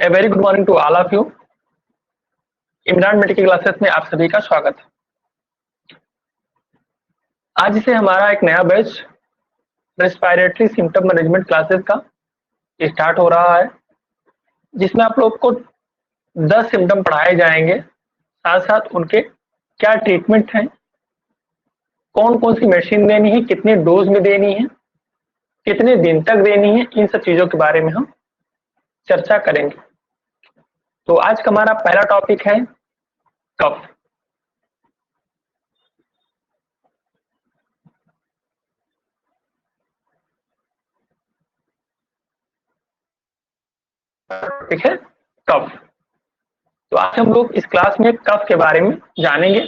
A very good morning to all of you. Imran medical classes में आप सभी का स्वागत है। आज से हमारा एक नया batch respiratory symptom management classes का स्टार्ट हो रहा है, जिसमें आप लोग को 10 सिम्टम पढ़ाए जाएंगे, साथ साथ उनके क्या ट्रीटमेंट है, कौन कौन सी मेडिसिन देनी है, कितने डोज में देनी है, कितने दिन तक देनी है, इन सब चीजों के बारे में हम चर्चा करेंगे। तो आज का हमारा पहला टॉपिक है कफ। टॉपिक है कफ। तो आज हम लोग इस क्लास में कफ के बारे में जानेंगे,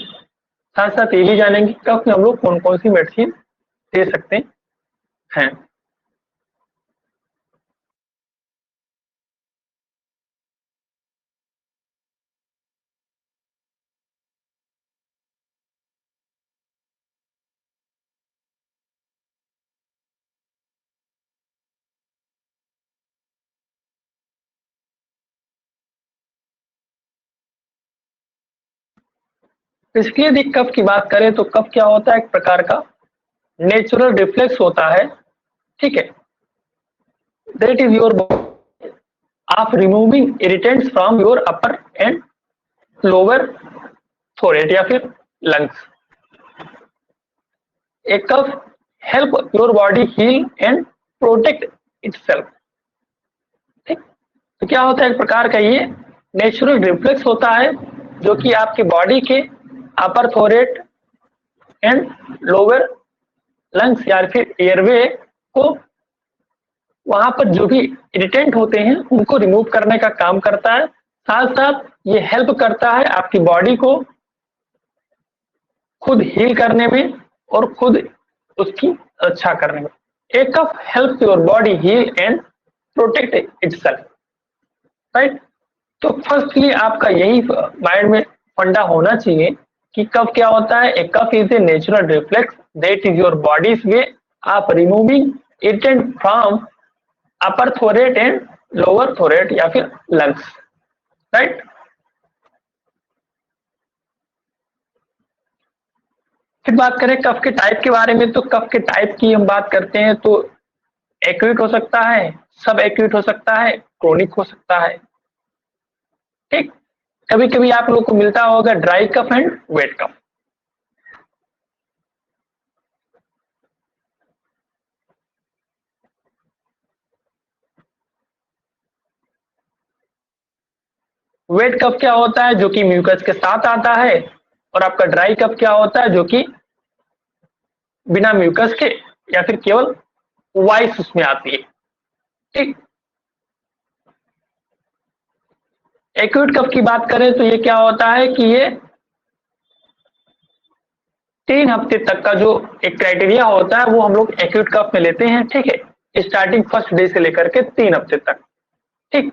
साथ साथ ये भी जानेंगे कफ में हम लोग कौन कौन सी मेडिसिन दे सकते हैं। इसलिए यदि कफ की बात करें तो कफ क्या होता है, एक प्रकार का नेचुरल रिफ्लेक्स होता है, ठीक है। That is your of removing irritants from your upper and lower throat या फिर lungs. A cough help your body heal and protect itself, ठीक। तो क्या होता है, एक प्रकार का ये नेचुरल रिफ्लेक्स होता है जो कि आपके बॉडी के अपर थोरेट एंड लोअर लंग्स या फिर एयरवे को, वहां पर जो भी इरिटेंट होते हैं उनको रिमूव करने का काम करता है। साथ साथ ये हेल्प करता है आपकी बॉडी को खुद हील करने में और खुद उसकी रक्षा करने में। A cough help your body heal and protect itself, right. तो फर्स्टली आपका यही माइंड में फंडा होना चाहिए कि कफ क्या होता है। ए कफ is a natural reflex that is your bodies way of removing irritant from upper थोरेट and lower throat या फिर लंग्स, राइट। फिर बात करें कफ के टाइप के बारे में, तो कफ के टाइप की हम बात करते हैं तो एक्यूट हो सकता है, सब एक्यूट हो सकता है, क्रोनिक हो सकता है, ठीक। कभी कभी आप लोग को मिलता होगा dry cough and wet cough. Wet cough क्या होता है, जो कि म्यूकस के साथ आता है, और आपका ड्राई कफ क्या होता है, जो कि बिना म्यूकस के या फिर केवल वॉइस उसमें आती है, ठीक। एक्यूट कफ की बात करें तो ये क्या होता है कि ये 3 हफ्ते तक का जो एक क्राइटेरिया होता है वो हम लोग एक्यूट कफ में लेते हैं, ठीक है। स्टार्टिंग फर्स्ट डे से लेकर के 3 हफ्ते तक, ठीक।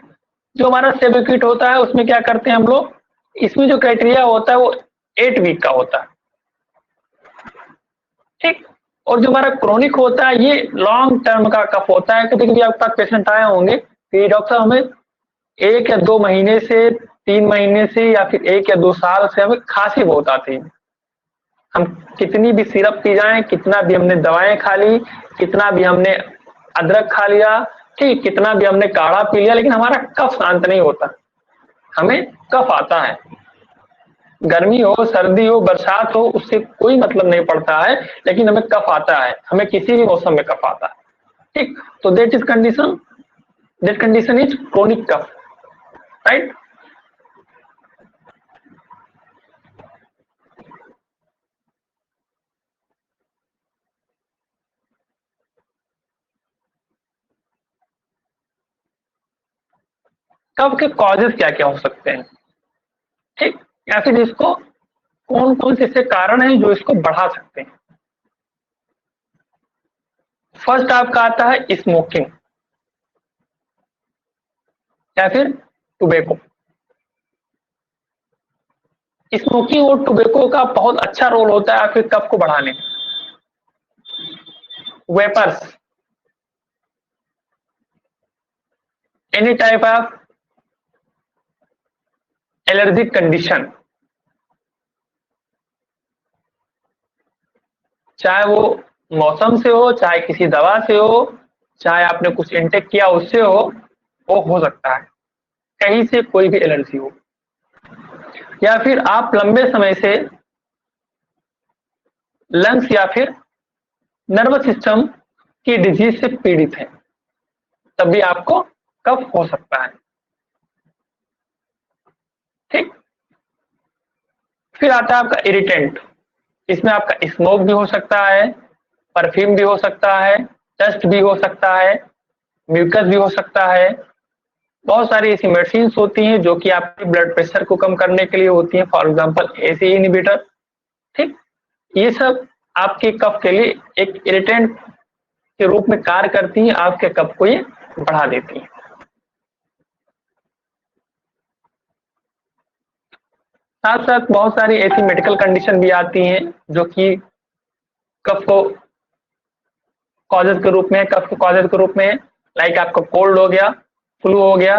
जो हमारा सब एक्यूट होता है उसमें क्या करते हैं हम लोग, इसमें जो क्राइटेरिया होता है वो 8 वीक का होता है, ठीक। और जो हमारा क्रोनिक होता है ये लॉन्ग टर्म का कफ होता है। कभी कभी आपके पास पेशेंट आए होंगे कि डॉक्टर साहब हमें 1 या 2 महीने से 3 महीने से या फिर 1 या 2 साल से हमें खांसी बहुत आती है। हम कितनी भी सिरप पी जाएं, कितना भी हमने दवाएं खा ली, कितना भी हमने अदरक खा लिया, ठीक, कितना भी हमने काढ़ा पी लिया, लेकिन हमारा कफ शांत नहीं होता। हमें कफ आता है, गर्मी हो, सर्दी हो, बरसात हो, उससे कोई मतलब नहीं पड़ता है, लेकिन हमें कफ आता है, हमें किसी भी मौसम में कफ आता है, ठीक। तो that condition is chronic cough, right. कफ के कॉजेस क्या क्या हो सकते हैं, ठीक, या फिर इसको कौन कौन से ऐसे कारण हैं जो इसको बढ़ा सकते हैं। फर्स्ट आपका आता है स्मोकिंग या फिर टुबेको। स्मोकिंग और टुबेको का बहुत अच्छा रोल होता है आपके कफ को बढ़ाने। Vapours, any type of allergic condition, चाहे वो मौसम से हो, चाहे किसी दवा से हो, चाहे आपने कुछ इंटेक किया उससे वो हो सकता है, कहीं से कोई भी एलर्जी हो, या फिर आप लंबे समय से लंग्स या फिर नर्वस सिस्टम की डिजीज से पीड़ित हैं, तब भी आपको कफ हो सकता है। ठीक, फिर आता है आपका इरिटेंट, इसमें आपका स्मोक भी हो सकता है, परफ्यूम भी हो सकता है, डस्ट भी हो सकता है, म्यूकस भी हो सकता है। बहुत सारी ऐसी मेडिसिन होती हैं जो कि आपके ब्लड प्रेशर को कम करने के लिए होती हैं, फॉर एग्जांपल एसी इनहिबिटर। ठीक, ये सब आपके कफ के लिए एक इरिटेंट के रूप में कार्य करती हैं, आपके कफ को ये बढ़ा देती हैं। साथ साथ बहुत सारी ऐसी मेडिकल कंडीशन भी आती हैं जो कि कफ को कॉजेज के रूप में, कफ के कॉजेज के रूप में, लाइक आपका कोल्ड हो गया, फ्लू हो गया,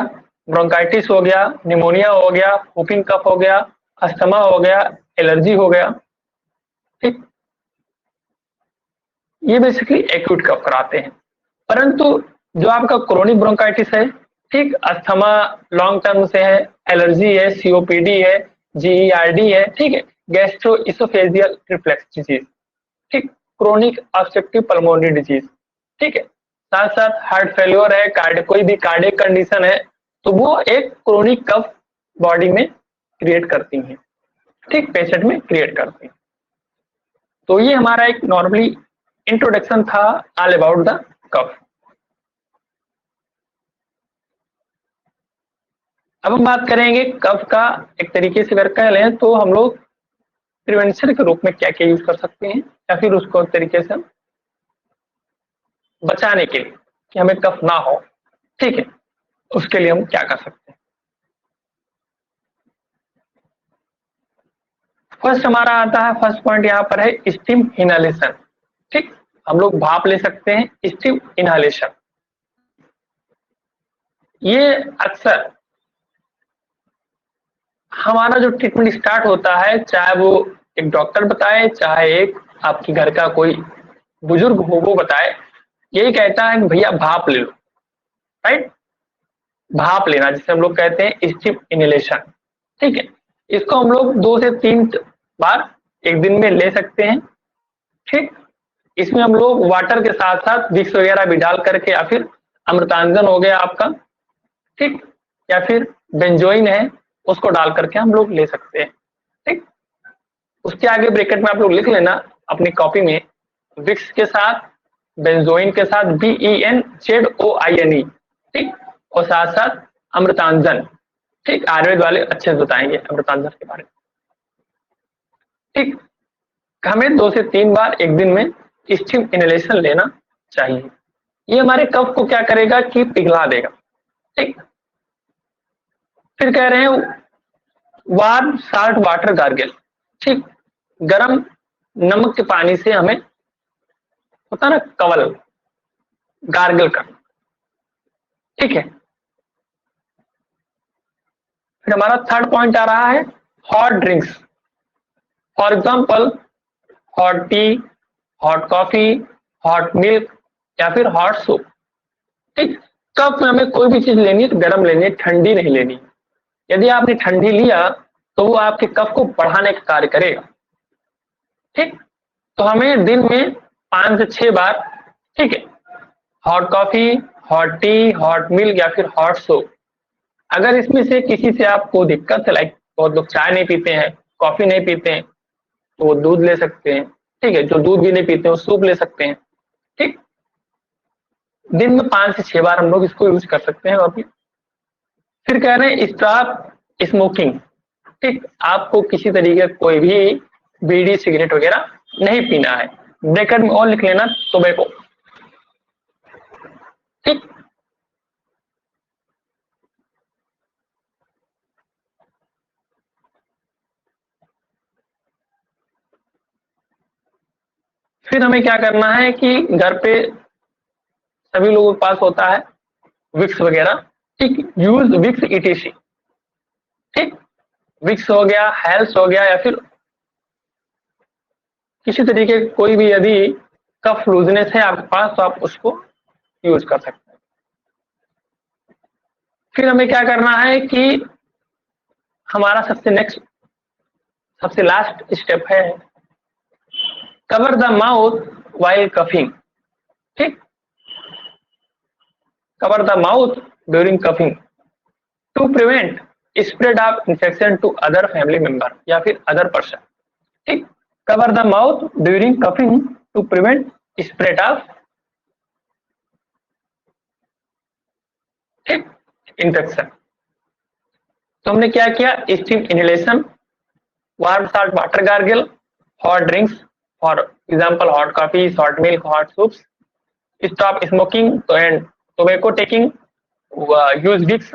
ब्रोंकाइटिस हो गया, निमोनिया हो गया, whooping कफ हो गया, अस्थमा हो गया, एलर्जी हो गया। ठीक, ये बेसिकली एक्यूट कफ कराते हैं। परंतु जो आपका क्रोनिक ब्रोंकाइटिस है, ठीक, अस्थमा लॉन्ग टर्म से है, एलर्जी है, सीओपीडी है, जीईआरडी है, ठीक है, गैस्ट्रो इसोफेजियल रिफ्लेक्स डिजीज, ठीक, क्रोनिक ऑब्स्ट्रक्टिव पल्मोनरी डिजीज, ठीक है, साथ साथ हार्ट फेल्योर है, कोई भी कार्डियक कंडीशन है, तो वो एक क्रोनिक कफ बॉडी में क्रिएट करती हैं, ठीक, पेशेंट में क्रिएट करती हैं। तो ये हमारा एक नॉर्मली इंट्रोडक्शन था ऑल अबाउट द कफ। अब हम बात करेंगे कफ का, एक तरीके से अगर कह लें तो हम लोग प्रिवेंशन के रूप में क्या क्या यूज कर सकते हैं, या फिर उसको एक तरीके से बचाने के लिए कि हमें कफ ना हो, ठीक है, उसके लिए हम क्या कर सकते हैं। फर्स्ट हमारा आता है, फर्स्ट पॉइंट यहाँ पर है स्टीम इनहेलेशन। ठीक, हम लोग भाप ले सकते हैं, स्टीम इनहेलेशन। ये अक्सर हमारा जो ट्रीटमेंट स्टार्ट होता है, चाहे वो एक डॉक्टर बताए, चाहे एक आपकी घर का कोई बुजुर्ग हो वो बताए, यही कहता है कि भैया भाप ले लो, राइट, भाप लेना जिसे हम लोग कहते हैं स्टीम इनहेलेशन। ठीक है, इसको हम लोग 2 से 3 बार एक दिन में ले सकते हैं। ठीक, इसमें हम लोग वाटर के साथ साथ विक्स वगैरह भी डाल करके, या फिर अमृतांजन हो गया आपका, ठीक, या फिर बेंजोइन है, उसको डाल करके हम लोग ले सकते हैं। ठीक, उसके आगे ब्रैकेट में आप लोग लिख लेना अपनी कॉपी में, विक्स के साथ, बेंजोइन के साथ, BENZOINE, ठीक, और साथ साथ अमृतांजन। ठीक, आयुर्वेद वाले अच्छे से बताएंगे अमृतांजन के बारे में। ठीक, हमें 2 से 3 बार एक दिन में स्टीम इनहेलेशन लेना चाहिए। ये हमारे कफ को क्या करेगा कि पिघला देगा। ठीक, फिर कह रहे हैं वार्म साल्ट वाटर गार्गल। ठीक, गरम नमक के पानी से हमें होता ना कवल गार्गल का। ठीक है, फिर हमारा थर्ड पॉइंट आ रहा है hot drinks, for example hot T, hot coffee, hot milk, या फिर हॉट सूप। ठीक, कप में हमें कोई भी चीज लेनी है तो गर्म लेनी है, ठंडी नहीं लेनी। यदि आपने ठंडी लिया तो वो आपके कफ को बढ़ाने का कार्य करेगा। ठीक, तो हमें दिन में 5 से 6 बार, ठीक है, hot coffee, hot T, hot milk या फिर हॉट सूप। अगर इसमें से किसी से आपको दिक्कत है, लाइक बहुत लोग चाय नहीं पीते हैं, कॉफी नहीं पीते हैं, तो वो दूध ले सकते हैं। ठीक है, जो दूध भी नहीं पीते हैं वो सूप ले सकते हैं। ठीक, दिन में 5 से 6 बार हम लोग इसको यूज कर सकते हैं। और फिर कह रहे हैं स्टॉप स्मोकिंग। ठीक, आपको किसी तरीके कोई भी बीड़ी सिगरेट वगैरह नहीं पीना है। ब्रैकेट में और लिख लेना टोबैको। ठीक, फिर हमें क्या करना है कि घर पे सभी लोगों के पास होता है विक्स वगैरह। ठीक, यूज विक्स ETC। ठीक, विक्स हो गया, हेल्स हो गया, या फिर किसी तरीके कोई भी यदि कफ लूजनेस है आपके पास तो आप उसको यूज कर सकते हैं। फिर हमें क्या करना है कि हमारा सबसे लास्ट स्टेप है cover the mouth while coughing. ठीक, cover the mouth during coughing to prevent spread of infection to other family member या फिर अदर पर्सन। ठीक, cover the mouth during coughing to prevent spread of ठीक infection. तो हमने क्या किया, steam inhalation, warm salt water gargle, hot drinks for example hot coffee, hot milk, hot soups, stop smoking and tobacco taking, use Vicks,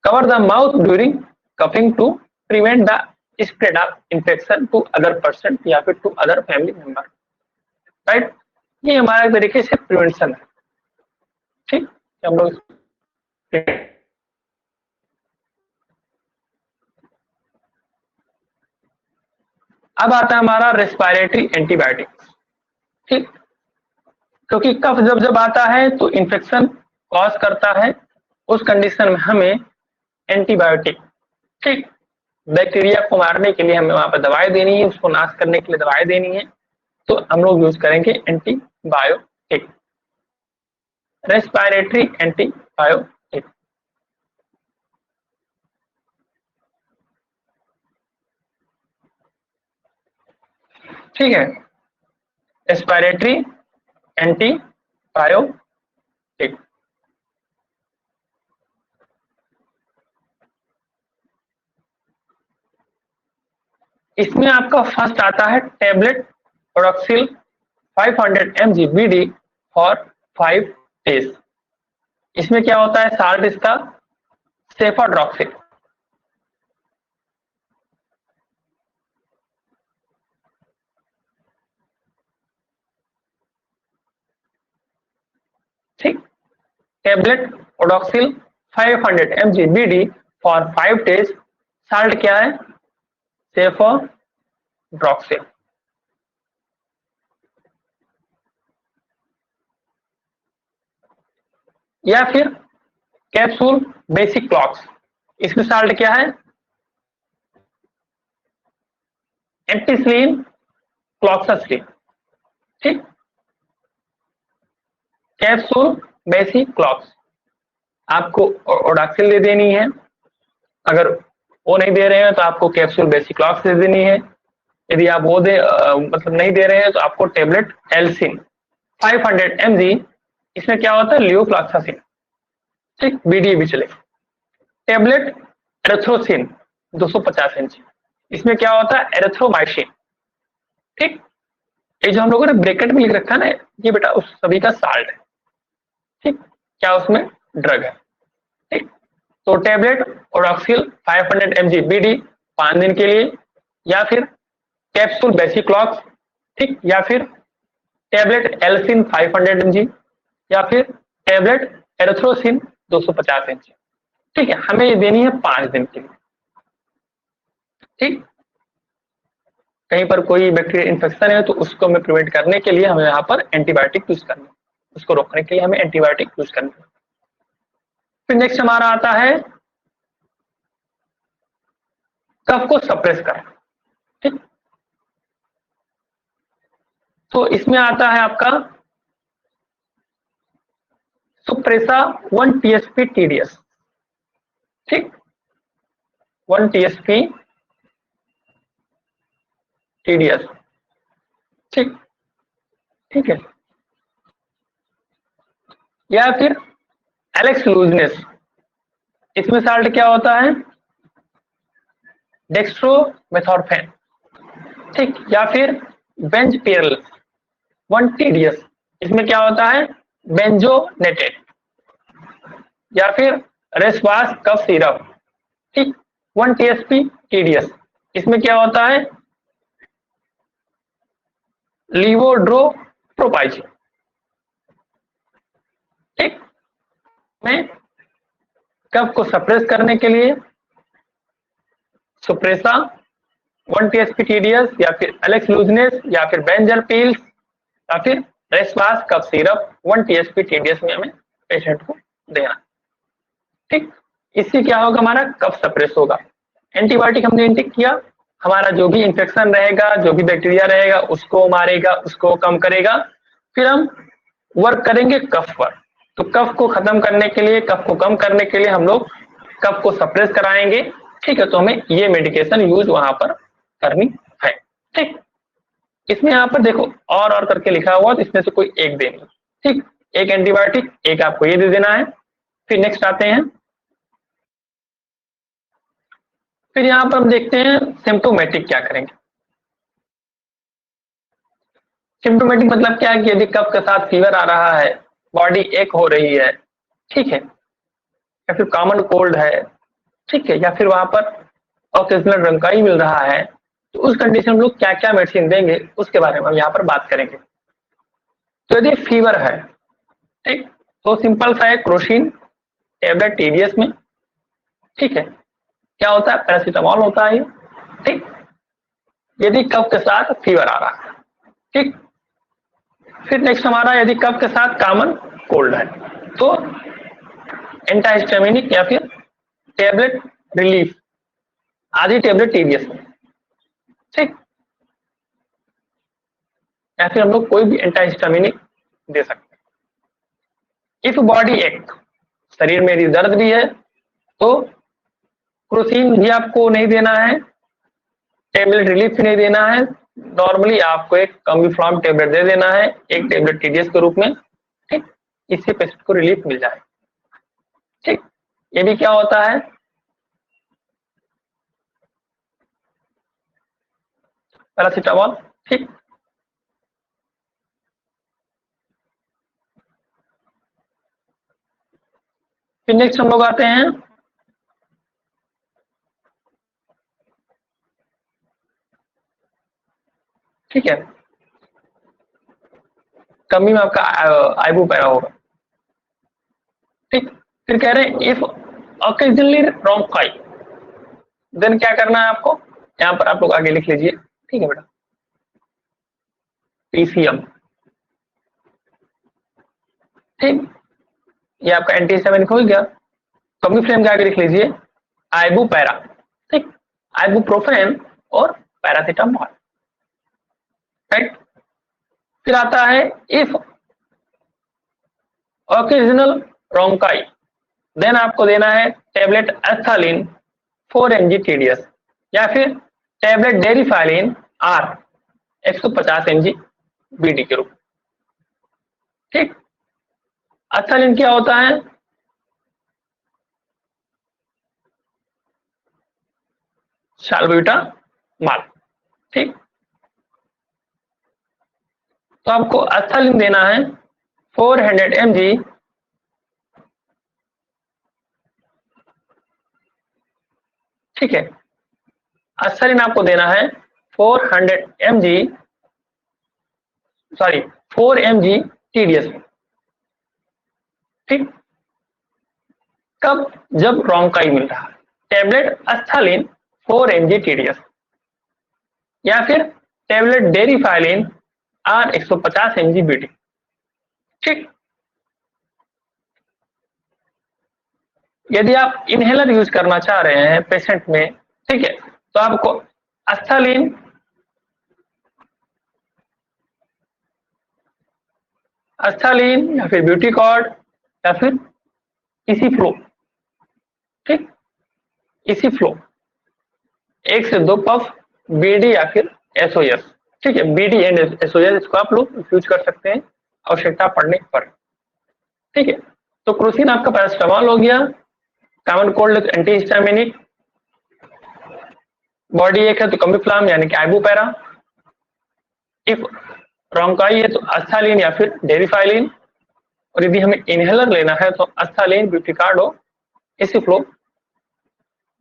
cover the mouth during coughing to prevent the spread of infection to other person या फिर to other family member। Right, ये हमारा एक तरीके से prevention है। ठीक, हम लोग अब आता है हमारा रेस्पिरेटरी एंटीबायोटिक। ठीक, क्योंकि कफ जब जब आता है तो इन्फेक्शन कॉज करता है, उस कंडीशन में हमें एंटीबायोटिक, ठीक, बैक्टीरिया को मारने के लिए हमें वहां पर दवाई देनी है, उसको नाश करने के लिए दवाई देनी है, तो हम लोग यूज करेंगे एंटीबायोटिक, रेस्पिरेटरी एंटीबायोटिक। ठीक है, रेस्पिरेटरी एंटीबायोटिक। इसमें आपका फर्स्ट आता है tablet Odoxil 500 mg BD for 5 days. इसमें क्या होता है, साल्ट इसका सेफाड्रॉक्सिल। ठीक, tablet Odoxil 500 mg BD for 5 days, salt क्या है, सेफाड्रॉक्सिल। या फिर कैप्सूल बेसिक क्लॉक्स, इसमें साल्ट क्या है, एंटीसिलिन क्लॉक्सासिलिन। ठीक, कैप्सूल बेसिक क्लॉक्स आपको ओडाक्सिल दे देनी है, अगर वो नहीं दे रहे हैं तो आपको कैप्सूल बेसिक क्लॉक्स दे देनी है। यदि आप वो मतलब नहीं दे रहे हैं तो आपको टेबलेट एल्सिन 500 mg, इसमें क्या होता है, लियोफ्लॉक्सासिन। ठीक, बीडी भी चले। टेबलेट एरिथ्रोसिन 250 mg, इसमें क्या होता है, एरिथ्रोमाइसिन। ठीक, ये जो हम लोगों ने ब्रैकेट में लिख रखा है ना, ये बेटा उस सभी का साल्ट है। ठीक, क्या उसमें ड्रग है। ठीक, तो टेबलेट ओडोक्सिल 500 mg BD 5 दिन के लिए, या फिर कैप्सूल बेसिक्लॉक्स, ठीक, या फिर टेबलेट एल्सिन 500 mg, या फिर टेबलेट एरिथ्रोसिन 250 mg। ठीक है, हमें ये देनी है 5 दिन के लिए। ठीक, कहीं पर कोई बैक्टीरियल इन्फेक्शन है तो उसको हमें प्रिवेंट करने के लिए हमें यहाँ पर एंटीबायोटिक यूज करना है, उसको रोकने के लिए हमें एंटीबायोटिक यूज करना है। फिर नेक्स्ट हमारा आता है कफ को सप्रेस करना। ठीक, तो इसमें आता है आपका सुप्रेसा 1 TSP TDS। ठीक, 1 TSP TDS। ठीक, ठीक है, या फिर एलेक्स लूजनेस, इसमें साल्ट क्या होता है, डेक्स्ट्रोमेथॉर्फेन। ठीक, या फिर बेंजपेरल 1 TDS, इसमें क्या होता है, बेंजोनेटेड। या फिर रेसवास कफ सिरप, ठीक, 1 TSP TDS, इसमें क्या होता है, लीवोड्रोप्रोपाइजिन। ठीक, में कफ को सप्रेस करने के लिए सुप्रेसा 1 TSP TDS या फिर एलेक्स लूजनेस या फिर बेंजल पील्स या फिर रेस्पास कफ सिरप 1 TSP TDS में हमें पेशेंट को देना। ठीक, इससे क्या होगा, हमारा कफ सप्रेस होगा। एंटीबायोटिक हमने इंटेक किया, हमारा जो भी इंफेक्शन रहेगा, जो भी बैक्टीरिया रहेगा उसको मारेगा, उसको कम करेगा। फिर हम वर्क करेंगे कफ पर। तो कफ को खत्म करने के लिए, कफ को कम करने के लिए हम लोग कफ को सप्रेस कराएंगे। ठीक है, तो हमें ये मेडिकेशन यूज वहां पर करनी है। ठीक, इसमें यहाँ पर देखो और करके लिखा हुआ, तो इसमें से कोई एक देनी। ठीक, एक एंटीबायोटिक, एक आपको ये दे देना है। फिर नेक्स्ट आते हैं, फिर यहाँ पर हम देखते हैं सिम्टोमेटिक क्या करेंगे। सिम्टोमेटिक मतलब क्या है कि यदि कफ के साथ फीवर आ रहा है, बॉडी एक हो रही है, ठीक है, या फिर कॉमन कोल्ड है, ठीक है, या फिर वहां पर ऑकेजनल रंकाई मिल रहा है, तो उस कंडीशन में हम लोग क्या क्या मेडिसिन देंगे उसके बारे में हम यहाँ पर बात करेंगे। तो यदि फीवर है, ठीक, तो सिंपल सा है क्रोसिन टेबलेट टीडीएस में। ठीक है, क्या होता है, पैरासीटामोल होता है। ठीक, यदि कफ के साथ फीवर आ रहा है। ठीक, फिर नेक्स्ट हमारा यदि कफ के साथ कॉमन कोल्ड है तो एंटाहिस्टामिनिक या फिर टेबलेट रिलीफ, आधी टेबलेट टीडीएस में। ठीक, या फिर हम लोग कोई भी एंटाहिस्टामिनिक दे सकते हैं। इफ बॉडी एक, शरीर में यदि दर्द भी है तो क्रोसिन भी आपको नहीं देना है, टेबलेट रिलीफ भी नहीं देना है। नॉर्मली आपको एक कॉम्बिफ्लॉम टेबलेट दे देना है, एक टेबलेट टीडीएस के रूप में। ठीक, इससे पेशेंट को रिलीफ मिल जाए। ठीक, ये भी क्या होता है, पैरासीटामोल। ठीक, फिर नेक्स्ट हम लोग आते हैं ठीक है, कमी में आपका आइबुपेरा होगा। ठीक, फिर कह रहे हैं इफ ऑकेजनली ब्रोंकाई, देन क्या करना है आपको, यहाँ पर आप लोग आगे लिख लीजिए। ठीक है बेटा, पीसीएम। ठीक, ये आपका एंटीहिस्टामिनिक हो गया। कॉम्बिफ्लेम के आगे लिख लीजिए आइबुपेरा। ठीक, आइबुप्रोफेन और पैरासीटामोल। राइट, फिर आता है इफ ऑकेजनल ब्रोंकाई, देन आपको देना है टेबलेट एस्थालिन 4 mg TDS या फिर tablet Deriphyllin R 150 mg BD के रूप। ठीक, एस्थालिन क्या होता है, साल्ब्यूटामॉल। ठीक, तो आपको एस्थालिन देना है 400 mg ठीक है, एस्थालिन आपको देना है 400 mg, सॉरी 4 mg TDS में। ठीक, कब, जब ब्रोंकाई मिल रहा है, टेबलेट एस्थालिन 4 mg TDS या फिर tablet Deriphyllin R 150 mg BD। ठीक, यदि आप इनहेलर यूज करना चाह रहे हैं पेशेंट में, ठीक है, तो आपको एस्थालिन या फिर ब्यूटीकॉर्ड या फिर इसी फ्लो। ठीक, इसी फ्लो 1 से 2 पफ बीडी या फिर एसओएस। ठीक है, बीडी एंड एसओएस इसको आप लोग यूज कर सकते हैं आवश्यकता पड़ने पर। ठीक है, तो क्रोसिन आपका पैरासीटामोल हो गया, कॉमन कोल्ड एंटीहिस्टामिनिक, बॉडी एक है तो कॉम्बिफ्लाम यानी कि आइबुपेरा, इफ ब्रोंकाई है तो एस्थालिन या फिर डेरिफाइलिन, और यदि हमें इनहेलर लेना है तो एस्थालिन, ब्यूटीकॉर्ड हो, इसी फ्लो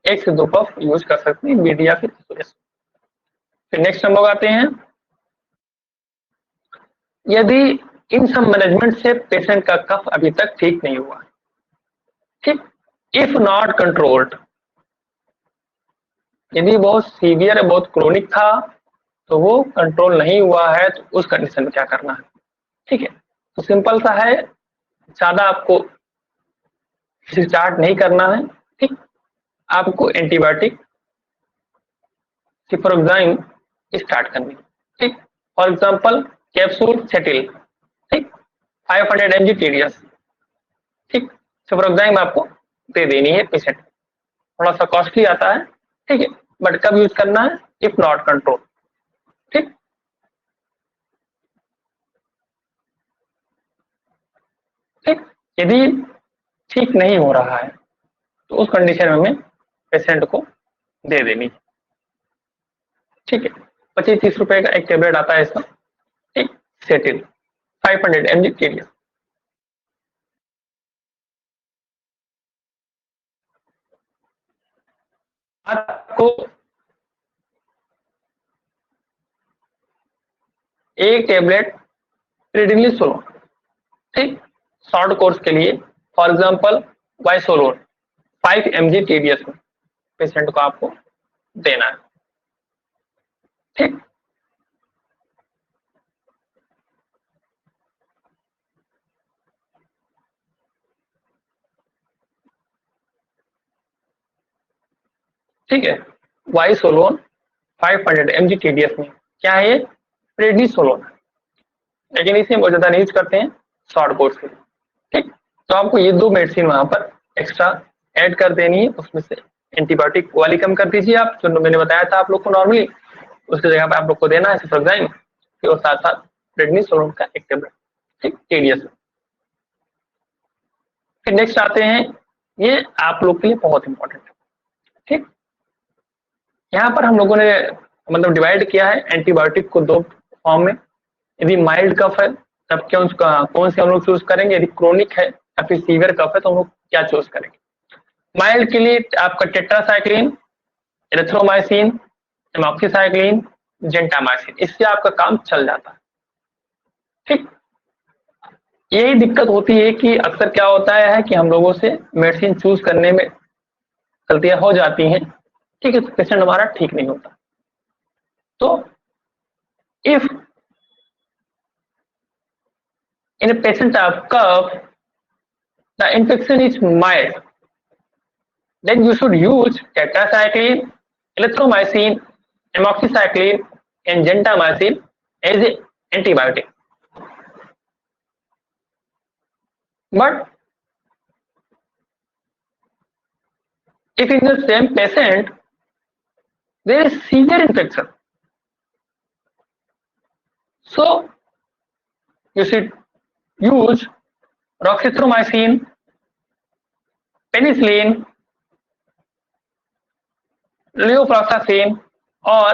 1 से 2 पफ यूज कर सकते हैं बीडी या फिर एसओएस। फिर नेक्स्ट हम लोग आते हैं, यदि इन सब मैनेजमेंट से पेशेंट का कफ अभी तक ठीक नहीं हुआ, ठीक, इफ नॉट कंट्रोल्ड, यदि बहुत सीवियर बहुत क्रोनिक था तो वो कंट्रोल नहीं हुआ है तो उस कंडीशन में क्या करना है। ठीक है, तो सिंपल सा है, ज्यादा आपको स्टार्ट नहीं करना है। ठीक, आपको एंटीबायोटिक सिप्रोक्साइन स्टार्ट करनी है। ठीक, फॉर एग्जांपल कैप्सूल सेटिल, ठीक, 500 mg टीडीएस। ठीक, सिप्रोक्साइन आपको दे देनी है पेशेंट, थोड़ा सा कॉस्टली आता है। ठीक है, बट कब यूज करना है, इफ नॉट कंट्रोल। ठीक, ठीक, यदि ठीक नहीं हो रहा है तो उस कंडीशन में हमें पेशेंट को दे देनी। ठीक है, 25-30 रुपए का एक टेबलेट आता है इसका। ठीक, सेटिल 500 mg टीडीएस। आपको एक टेबलेट प्रेडिनिसोलोन, ठीक, शॉर्ट कोर्स के लिए, फॉर एग्जांपल वाइसोलोन 5 mg टीडीएस में पेशेंट को आपको देना है। ठीक, ठीक है, वाइसोलोन 500 mg टीडीएस में क्या है, ये प्रेडनिसोलोन है, लेकिन इसे बहुत ज्यादा नहीं यूज करते हैं शॉर्ट कोर्स के लिए। ठीक, तो आपको ये दो मेडिसिन वहां पर एक्स्ट्रा ऐड कर देनी है, उसमें से एंटीबायोटिक वाली कम कर दीजिए आप, जो मैंने बताया था आप लोग को नॉर्मली, उसकी जगह पे आप लोग को देना है सिप्रोक्साइन, फिर और साथ साथ प्रेडनिसोलोन का एक टेबलेट। ठीक, टीडीएस में। फिर नेक्स्ट आते हैं, ये आप लोग के लिए बहुत इंपॉर्टेंट है। ठीक, यहाँ पर हम लोगों ने मतलब डिवाइड किया है एंटीबायोटिक को दो फॉर्म में। यदि माइल्ड कफ है तब क्या उसका कौन से हम लोग चूज करेंगे, यदि क्रोनिक है या फिर सीवियर कफ है तो हम लोग क्या चूज करेंगे। माइल्ड के लिए आपका टेट्रासाइक्लिन, एरिथ्रोमाइसिन, एमॉक्सिसाइक्लिन, जेंटामाइसिन, इससे आपका काम चल जाता है। ठीक, यही दिक्कत होती है कि अक्सर क्या होता है कि हम लोगों से मेडिसिन चूज करने में गलतियां हो जाती हैं। ठीक है, तो पेशेंट हमारा ठीक नहीं होता। तो if in a patient of cough the infection is mild, then you should use tetracycline, erythromycin, amoxicillin and gentamicin as an antibiotic. But if in the same patient there is severe infection, so you should use roxithromycin, penicillin, levofloxacin or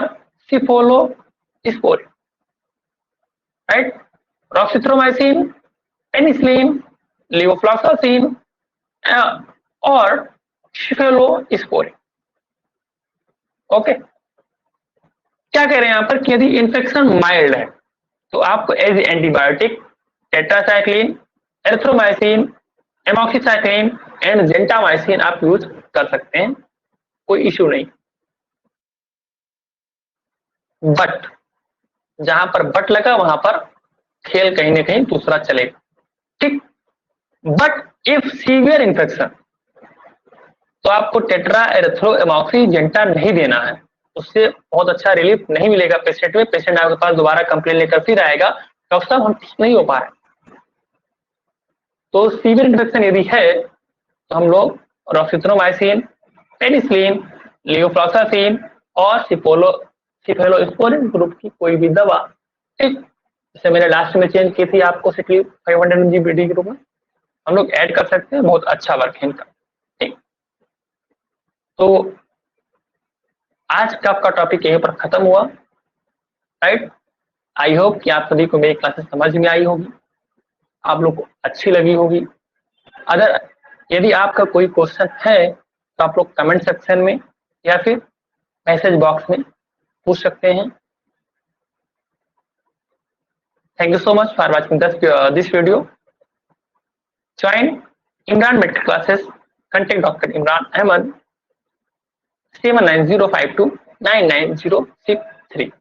cephalosporin. Right? Roxithromycin, penicillin, levofloxacin और cephalosporin. Okay, क्या कह रहे हैं यहाँ पर कि यदि infection mild है तो आपको as antibiotic tetracycline, erythromycin, amoxicillin and gentamicin आप यूज कर सकते हैं, कोई इश्यू नहीं। बट जहां पर बट लगा वहां पर खेल कहीं ना कहीं दूसरा चलेगा। ठीक, बट इफ सीवियर इन्फेक्शन तो आपको टेट्रा, एरिथ्रो, एमॉक्सी, जेंटा नहीं देना है, उससे बहुत अच्छा रिलीफ नहीं मिलेगा पेशेंट में। पेशेंट आपके पास दोबारा कंप्लेन लेकर फिर आएगा, डॉक्टर साहब हम ठीक नहीं हो पा रहे। तो सीवियर इन्फेक्शन यदि है तो हम लोग रॉक्सिथ्रोमाइसिन, पेनिसिलिन, लियोफ्लॉक्सासिन और सिफेलोस्पोरिन ग्रुप की कोई भी दवा, ठीक, जैसे मैंने लास्ट में चेंज की थी आपको सिकली 500 mg के रूप में, हम लोग ऐड कर सकते हैं, बहुत अच्छा वर्क है इनका। ठीक, तो आज का आपका टॉपिक यहीं पर खत्म हुआ। राइट, आई होप कि आप सभी को मेरी क्लासेस समझ में आई होगी, आप लोग को अच्छी लगी होगी। अगर यदि आपका कोई क्वेश्चन है तो आप लोग कमेंट सेक्शन में या फिर मैसेज बॉक्स में पूछ सकते हैं। Thank you so much for watching this video. Join Imran medical classes, contact Dr. Imran Ahmed 7905299063।